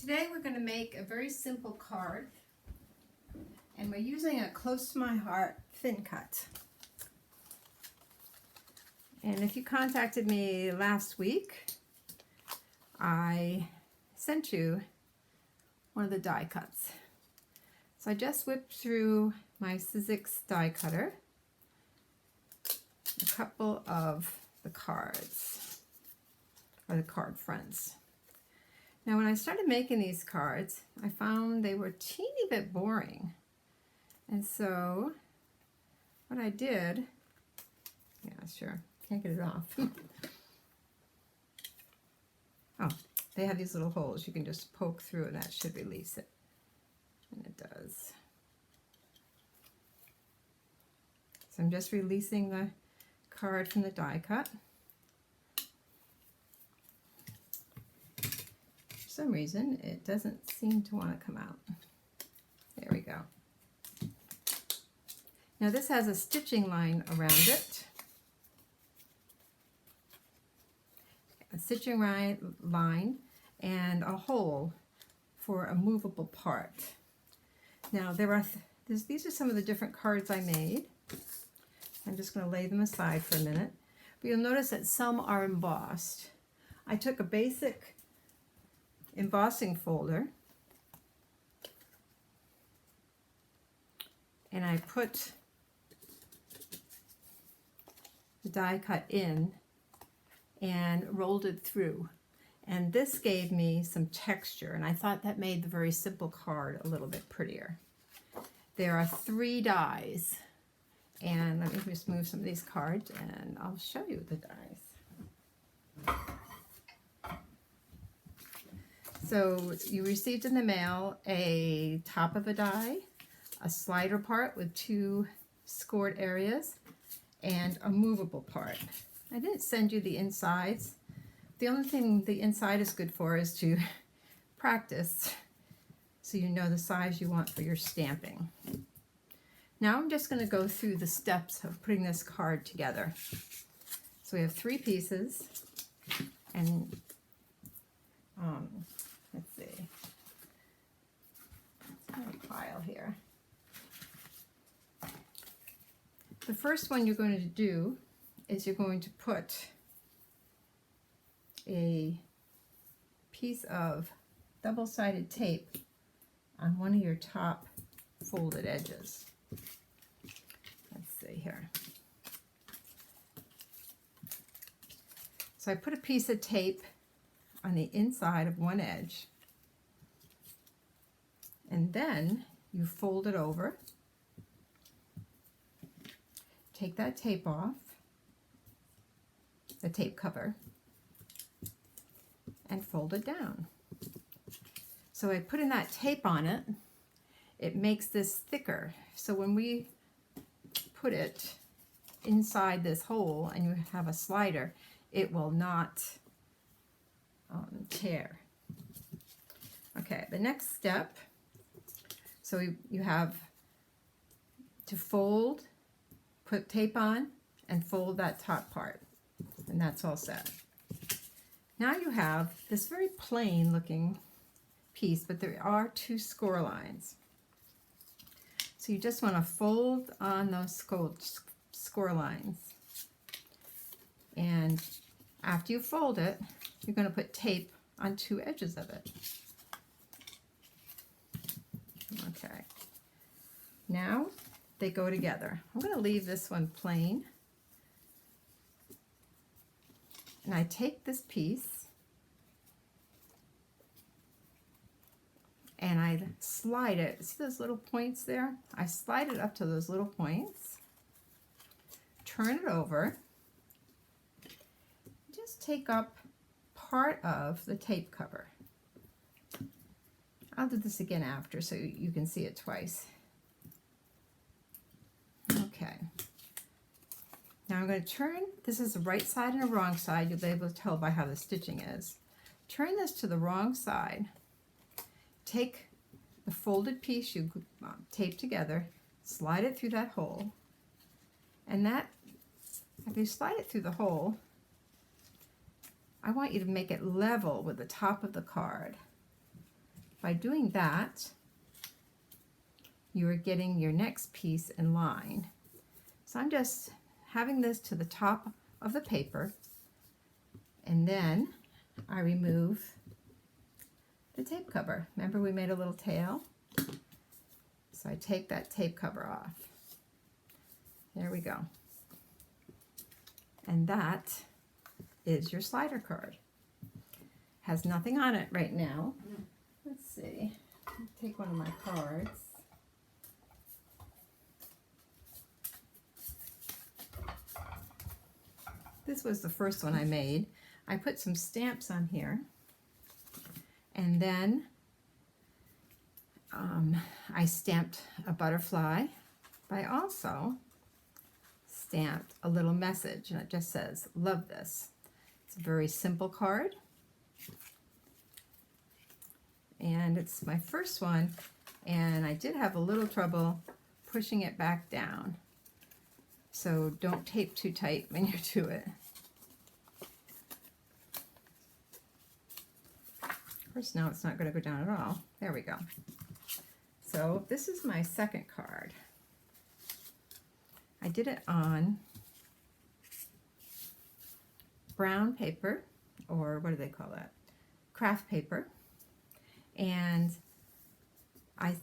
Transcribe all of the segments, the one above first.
Today we're going to make a very simple card, and we're using a close to my heart thin cut. And if you contacted me last week, I sent you one of the die cuts. So I just whipped through my Sizzix die cutter a couple of the cards, or the card fronts. Now when I started making these cards, I found they were a teeny bit boring. And so what I did, can't get it off. Oh, they have these little holes. You can just poke through and that should release it. And it does. So I'm just releasing the card from the die cut. For some reason it doesn't seem to want to come out. There we go. Now this has a stitching line around it. A stitching line and a hole for a movable part. Now these are some of the different cards I made. I'm just going to lay them aside for a minute. But you'll notice that some are embossed. I took a basic embossing folder and I put the die cut in and rolled it through, and this gave me some texture, and I thought that made the very simple card a little bit prettier. There are 3 dies, and let me just move some of these cards and I'll show you the dies. So you received in the mail a top of a die, a slider part with 2 scored areas, and a movable part. I didn't send you the insides. The only thing the inside is good for is to practice so you know the size you want for your stamping. Now I'm just going to go through the steps of putting this card together. So we have 3 pieces, and let's see, let's have a pile here. The first one you're going to do is you're going to put a piece of double-sided tape on one of your top folded edges. Let's see here. So I put a piece of tape on the inside of one edge, and then you fold it over. Take that tape off, the tape cover, and fold it down. So I put in that tape on it, it makes this thicker. So when we put it inside this hole and you have a slider, it will not tear. Okay, the next step, so you have to fold, put tape on, and fold that top part, and that's all set. Now you have this very plain looking piece, but there are 2 score lines. So you just want to fold on those score lines, and after you fold it, you're going to put tape on 2 edges of it. Okay, now they go together. I'm going to leave this one plain, and I take this piece and I slide it. See those little points there? I slide it up to those little points, turn it over, just take up part of the tape cover. I'll do this again after so you can see it twice. Okay. Now I'm going to turn, this is the right side and the wrong side. You'll be able to tell by how the stitching is. Turn this to the wrong side. Take the folded piece you taped together, slide it through that hole, and that, if you slide it through the hole, I want you to make it level with the top of the card. by doing that, you are getting your next piece in line. So I'm just having this to the top of the paper, and then I remove the tape cover. Remember we made a little tail? So I take that tape cover off. There we go. And that is your slider card. Has nothing on it right now. Let's see. I'll take one of my cards. This was the first one I made. I put some stamps on here, and then I stamped a butterfly, but I also stamped a little message, and it just says, "Love this." It's a very simple card, and it's my first one, and I did have a little trouble pushing it back down. So don't tape too tight when you do it. Of course, now it's not going to go down at all. There we go. So this is my second card. I did it on brown paper, or what do they call that? Craft paper. And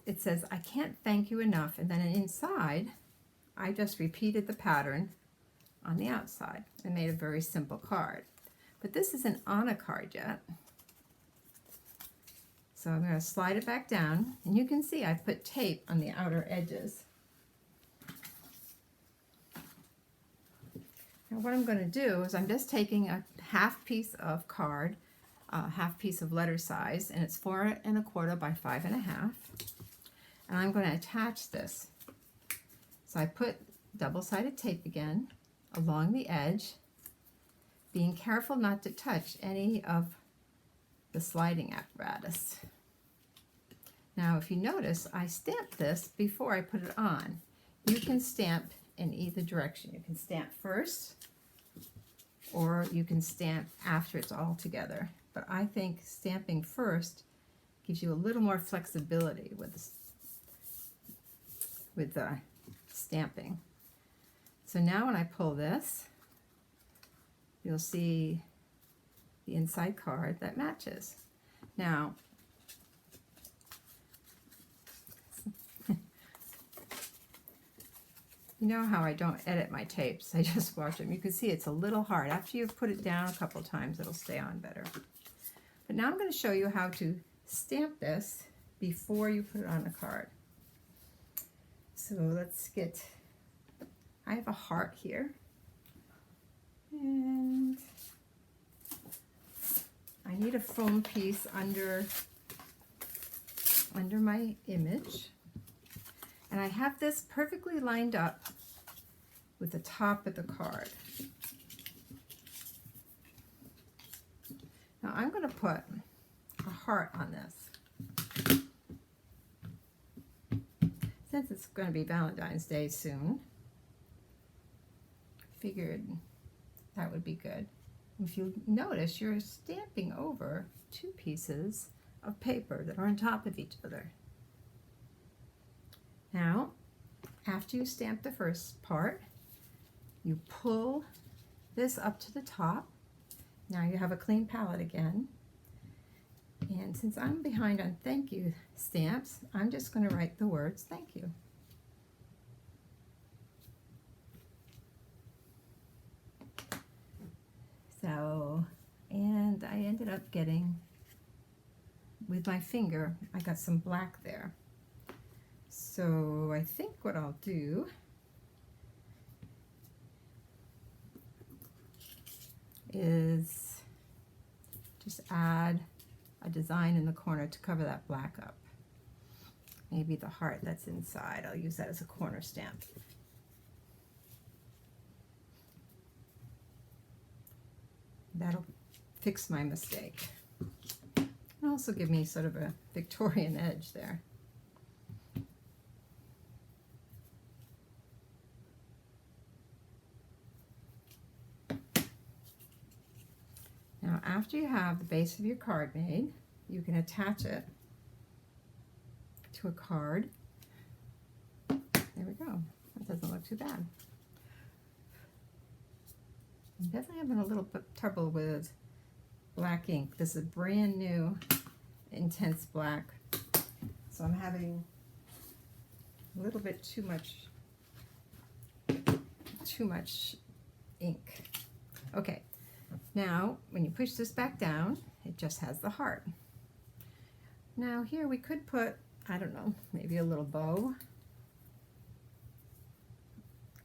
it says, "I can't thank you enough." And then inside, I just repeated the pattern on the outside and made a very simple card. But this isn't on a card yet. So I'm going to slide it back down, and you can see I've put tape on the outer edges. Now what I'm going to do is I'm just taking a half piece of card, half piece of letter size, and it's 4 1/4 by 5 1/2, and I'm going to attach this. So I put double-sided tape again along the edge, being careful not to touch any of the sliding apparatus. Now if you notice, I stamped this before I put it on. You can stamp in either direction. You can stamp first, or you can stamp after it's all together. But I think stamping first gives you a little more flexibility with the stamping. So now when I pull this, you'll see the inside card that matches. Now, you know how I don't edit my tapes, I just watch them. You can see it's a little hard. After you've put it down a couple times, it'll stay on better. But now I'm going to show you how to stamp this before you put it on a card. So let's get, I have a heart here, and I need a foam piece under my image, and I have this perfectly lined up with the top of the card. Now I'm going to put a heart on this. Since it's going to be Valentine's Day soon, I figured that would be good. If you notice, you're stamping over two pieces of paper that are on top of each other. Now, after you stamp the first part, you pull this up to the top. Now you have a clean palette again. And since I'm behind on thank you stamps, I'm just going to write the words thank you. So, and I ended up getting, with my finger, I got some black there. So I think what I'll do is just add a design in the corner to cover that black up. Maybe the heart that's inside, I'll use that as a corner stamp. That'll fix my mistake. And also give me sort of a Victorian edge there. Now after you have the base of your card made, you can attach it to a card. There we go. That doesn't look too bad. I'm definitely having a little bit trouble with black ink. This is brand new intense black, so I'm having a little bit too much ink. Okay, now when you push this back down, it just has the heart. Now here we could put, I don't know, maybe a little bow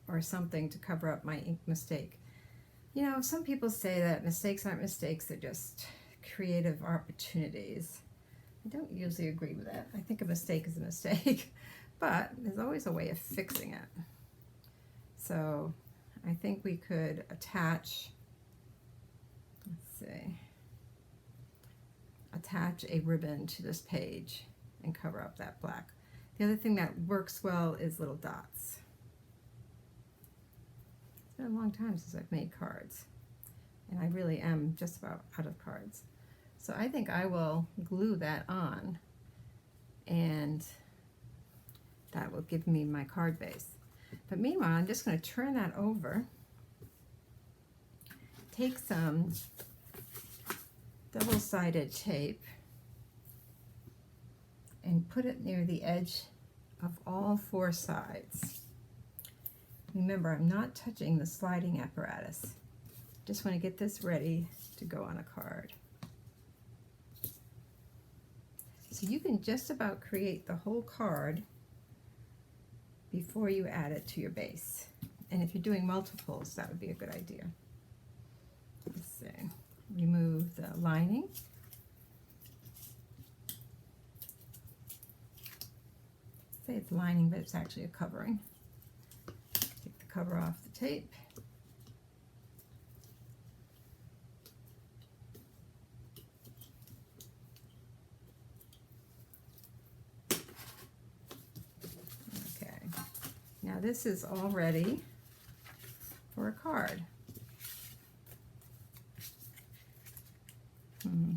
or something to cover up my ink mistake. You know, some people say that mistakes aren't mistakes, they're just creative opportunities. I don't usually agree with that. I think a mistake is a mistake, but there's always a way of fixing it. So I think we could attach, let's see, attach a ribbon to this page and cover up that black. The other thing that works well is little dots. It's been a long time since I've made cards, and I really am just about out of cards. So I think I will glue that on, and that will give me my card base. But meanwhile, I'm just going to turn that over, take some double-sided tape, and put it near the edge of all four sides. Remember, I'm not touching the sliding apparatus. Just want to get this ready to go on a card. So you can just about create the whole card before you add it to your base. And if you're doing multiples, that would be a good idea. Let's see. Remove the lining. Say it's lining, but it's actually a covering. Take the cover off the tape. Now this is all ready for a card.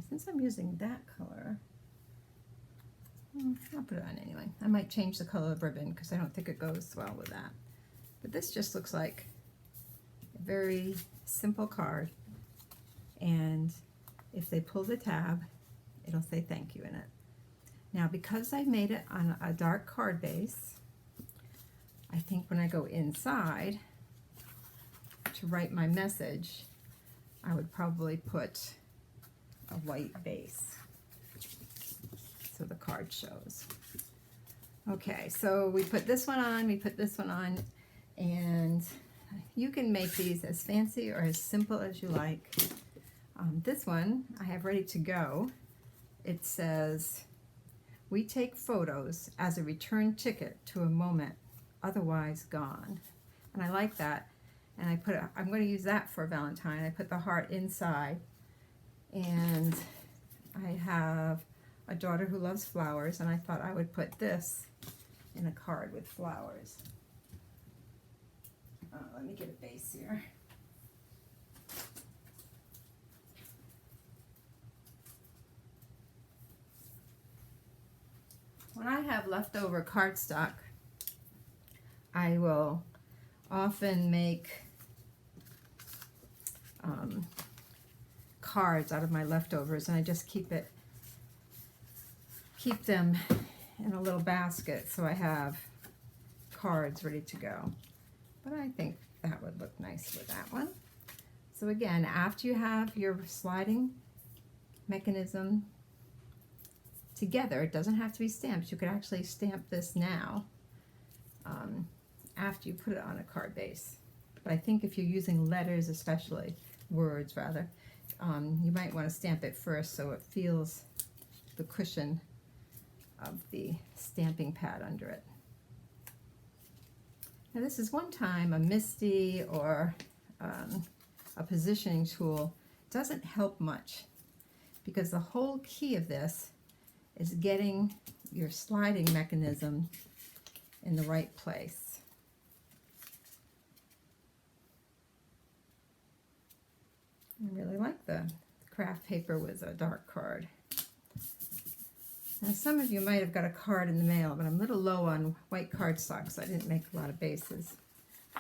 Since I'm using that color, I'll put it on anyway. I might change the color of ribbon because I don't think it goes well with that. But this just looks like a very simple card, and if they pull the tab, it'll say thank you in it. Now because I made it on a dark card base, I think when I go inside to write my message, I would probably put a white base so the card shows. Okay, so we put this one on, we put this one on, and you can make these as fancy or as simple as you like. This one I have ready to go. It says, "We take photos as a return ticket to a moment otherwise gone." And I like that, and I'm going to use that for Valentine. I put the heart inside, and I have a daughter who loves flowers, and I thought I would put this in a card with flowers. Let me get a base here. When I have leftover cardstock, I will often make cards out of my leftovers, and I just keep them in a little basket so I have cards ready to go. But I think that would look nice with that one. So again, after you have your sliding mechanism together, it doesn't have to be stamped. You could actually stamp this now after you put it on a card base. But I think if you're using letters, especially words rather, you might want to stamp it first so it feels the cushion of the stamping pad under it. Now this is one time a MISTI or a positioning tool doesn't help much, because the whole key of this is getting your sliding mechanism in the right place. I really like the craft paper with a dark card. Now, some of you might have got a card in the mail, but I'm a little low on white cardstock, so I didn't make a lot of bases.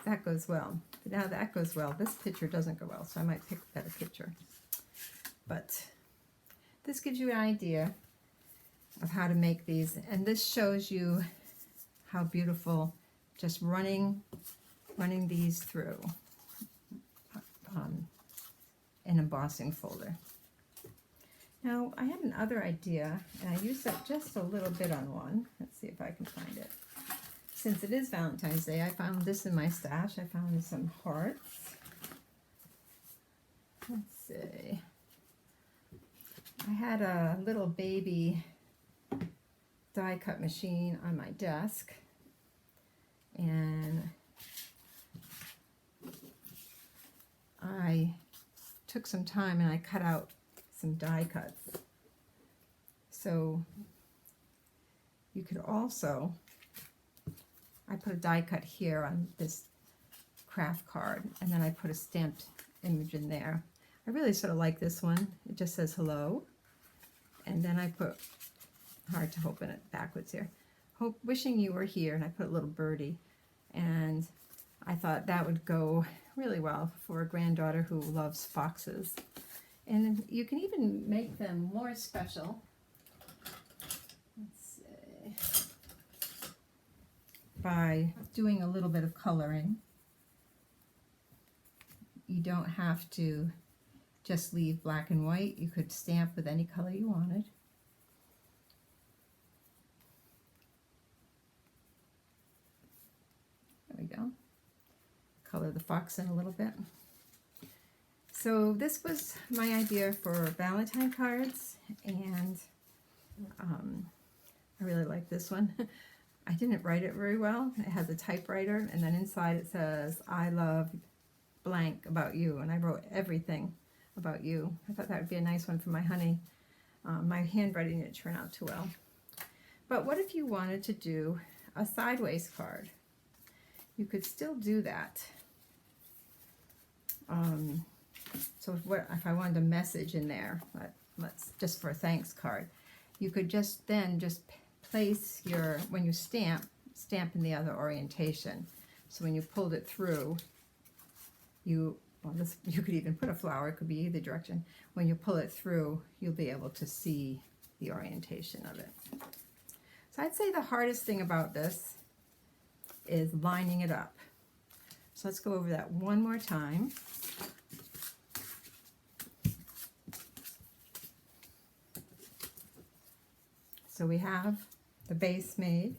That goes well. But now that goes well. This picture doesn't go well, so I might pick a better picture. But this gives you an idea of how to make these, and this shows you how beautiful just running these through an embossing folder. Now, I had another idea, and I used up just a little bit on one. Let's see if I can find it. Since it is Valentine's Day, I found this in my stash. I found some hearts. Let's see. I had a little baby die cut machine on my desk, and I took some time and I cut out some die cuts. So you could also, I put a die cut here on this craft card, and then I put a stamped image in there. I really sort of like this one. It just says hello, and then I put, hard to open it backwards here, wishing you were here, and I put a little birdie, and I thought that would go really well for a granddaughter who loves foxes. And you can even make them more special. Let's see. By doing a little bit of coloring. You don't have to just leave black and white. You could stamp with any color you wanted. There we go. Color the fox in a little bit. So this was my idea for Valentine cards, and I really like this one. I didn't write it very well. It has a typewriter, and then inside it says, I love blank about you, and I wrote everything about you. I thought that would be a nice one for my honey. My handwriting didn't turn out too well. But what if you wanted to do a sideways card? You could still do that. So what if I wanted a message in there, let's just for a thanks card, you could just place your, when you stamp in the other orientation. So when you pulled it through, you could even put a flower, it could be either direction. When you pull it through, you'll be able to see the orientation of it. So I'd say the hardest thing about this is lining it up. So let's go over that one more time. So we have the base made.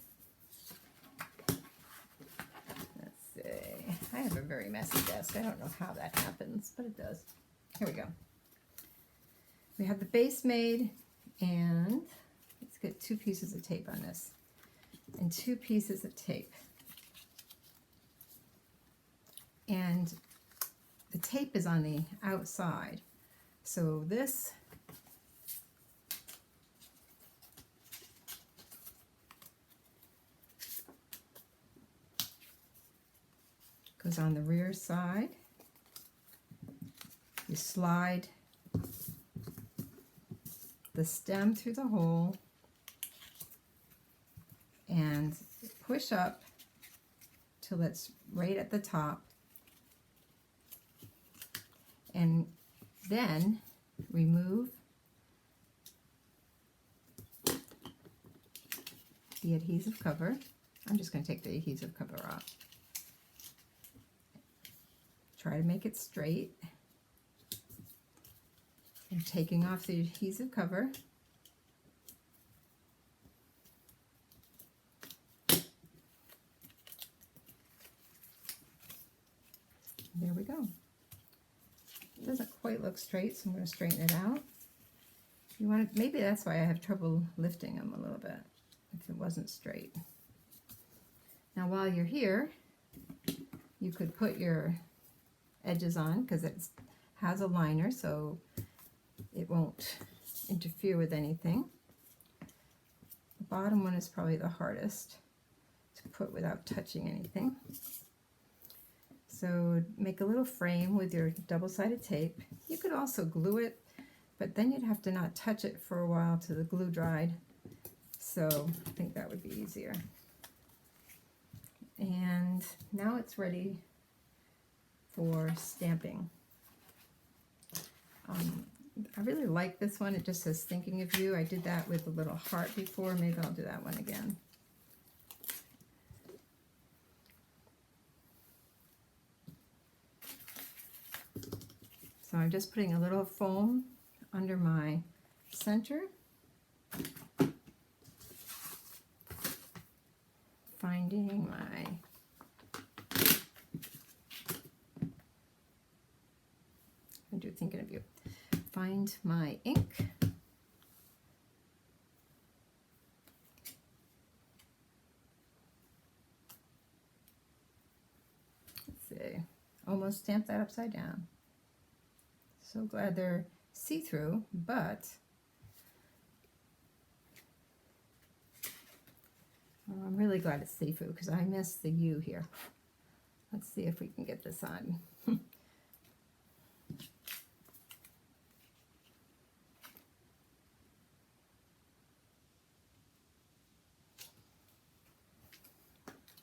Let's see. I have a very messy desk. I don't know how that happens, but it does. Here we go. We have the base made, and let's get 2 pieces of tape on this. And 2 pieces of tape. And the tape is on the outside. So this goes on the rear side. You slide the stem through the hole and push up till it's right at the top, and then remove the adhesive cover. I'm just going to take the adhesive cover off. Try to make it straight. And taking off the adhesive cover. There we go. It doesn't quite look straight, so I'm going to straighten it out. You want to, maybe that's why I have trouble lifting them a little bit, if it wasn't straight. Now while you're here, you could put your edges on, because it has a liner, so it won't interfere with anything. The bottom one is probably the hardest to put without touching anything. So make a little frame with your double-sided tape. You could also glue it, but then you'd have to not touch it for a while till the glue dried. So I think that would be easier. And now it's ready for stamping. I really like this one. It just says thinking of you. I did that with a little heart before. Maybe I'll do that one again. So I'm just putting a little foam under my center. Finding my thinking of you. Find my ink. Let's see. Almost stamped that upside down. So glad they're see-through, but I'm really glad it's see-through because I missed the U here. Let's see if we can get this on.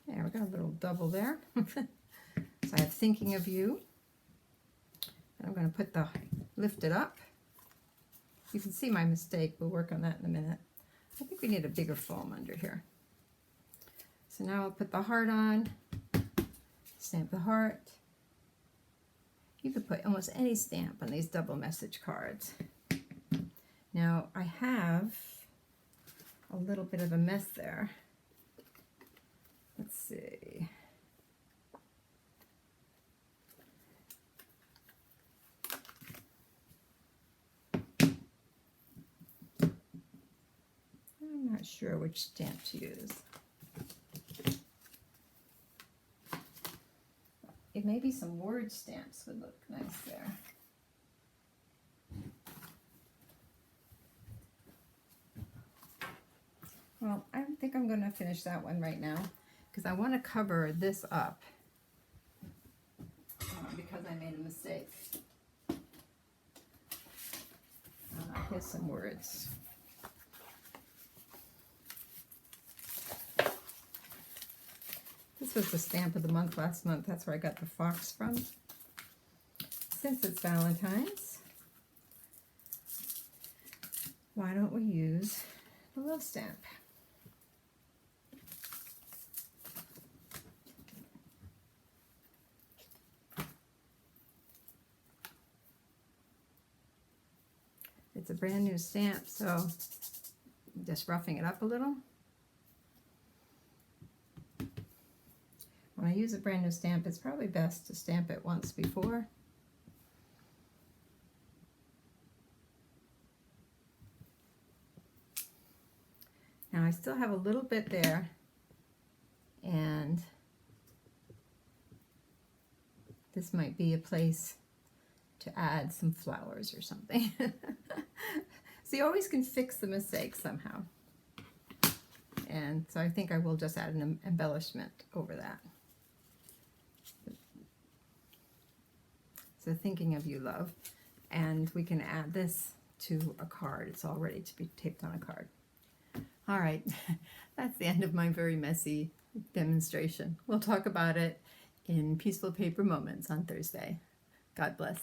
Yeah, we got a little double there. So I have thinking of you. And I'm going to lift it up. You can see my mistake. We'll work on that in a minute. I think we need a bigger foam under here. So now I'll put the heart on, stamp the heart. You could put almost any stamp on these double message cards. Now I have a little bit of a mess there. Let's see. I'm not sure which stamp to use. It may be some word stamps would look nice there. Well, I don't think I'm going to finish that one right now because I want to cover this up because I made a mistake. Here's some words. This was the stamp of the month last month. That's where I got the fox from. Since it's Valentine's, why don't we use the love stamp? It's a brand new stamp, so I'm just roughing it up a little. When I use a brand new stamp, it's probably best to stamp it once before. Now I still have a little bit there, and this might be a place to add some flowers or something. So you always can fix the mistake somehow. And so I think I will just add an embellishment over that. So thinking of you, love. And we can add this to a card. It's all ready to be taped on a card. All right, that's the end of my very messy demonstration. We'll talk about it in Peaceful Paper Moments on Thursday. God bless.